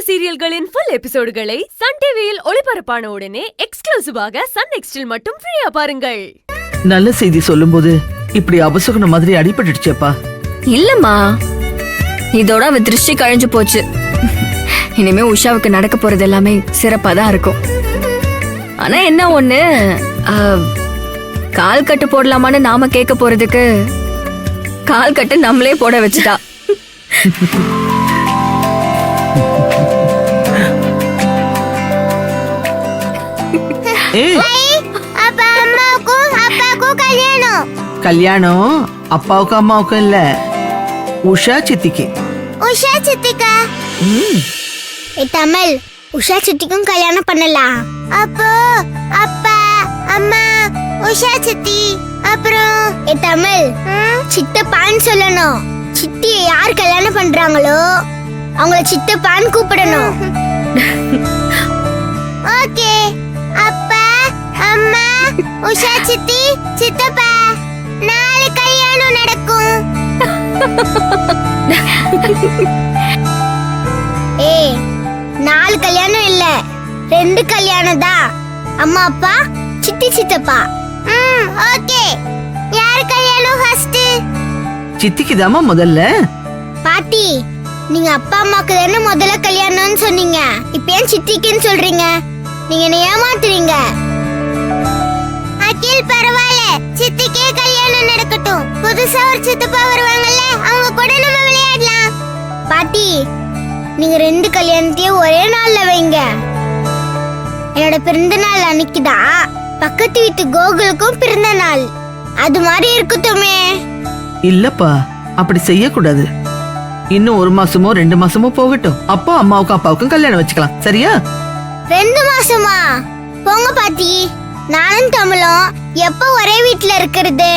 சீரியல்களின் full எபிசோடுகளை Sun டிவியில் ஒளிபரப்பான உடனே எக்ஸ்க்ளூசிவாக சன் நெக்ஸ்டில் மட்டும் ஃப்ரீயா பாருங்கள். நல்ல செய்தி சொல்லும்போது இப்படி அபசகுன மாதிரி அடிபட்டுடுச்சேப்பா. இல்லம்மா, இதோட அவ திருஷ்டி கழிஞ்சு போச்சு. இனிமே உஷாவுக்கு நடக்க போறது எல்லாமே சிறப்பா தான் இருக்கும். ஆனா என்ன ஒண்ணு, கால் கட்டு போடலாமான்னு நாம கேட்க போறதுக்கு கால் கட்டு நம்மளே போட வச்சுட்டா. கல்யாணம் அப்பாவுக்கும் அம்மாவுக்கும் இல்ல, உஷா சித்திக்கு. உஷா சித்திக்கா? தமிழ் உஷா சித்திக்கும் கல்யாணம் பண்ணலாம். அப்போ அப்பா அம்மா உஷா சித்தி அப்புறம் தமிழ் சித்தப்பான்னு சொல்லணும். சித்தியை யார் கல்யாணம் பண்றாங்களோ அவங்கள சித்தப்பான்னு கூப்பிடணும். ஓகே, அப்பா அம்மா உஷா சித்தி சித்தப்பா, நாளை கல்யாணம் நடக்கும். ஏய், 4 கல்யாணம் இல்ல, 2 கல்யாணம் தான். அம்மா அப்பா சித்தி சித்தப்பா. ஓகே, யார் கல்யாணம் ஃபர்ஸ்ட்? சித்திக்கு தாமா முதல்ல. பாட்டி, நீங்க அப்பா அம்மாக்கு தானே முதல்ல கல்யாணம்னு சொன்னீங்க, இப்ப ஏன் சித்திக்குன்னு சொல்றீங்க? நீங்க என்ன ஏமாத்துறீங்க. அகில் பரவாயில்ல, சித்திக்கே கல்யாணம் நடக்கட்டும். புதுசா ஒரு சித்தப்பா வருவாங்கல்ல, அவங்க கூட நம்ம விளையாடலாம். பாட்டி, நீங்க 2 கல்யாணத்தையும் ஒரே நாள்ல வைங்க. என்னோட பிறந்த நாள் அன்னைக்குதான் பக்கத்து வீட்டு கோகுலுக்கும் பிறந்த நாள். அது மாதிரி இருக்கட்டுமே. இல்லப்பா, அப்படி செய்யக்கூடாது. இன்னும் 1 மாசமோ 2 மாசமோ போகட்டும். அப்பா அம்மாவுக்கும் அப்பாவுக்கும் கல்யாணம் வச்சுக்கலாம், சரியா? 2 மாசமா? போங்க பாட்டி, நானும் தமிழும் எப்ப ஒரே வீட்டுல இருக்கிறது?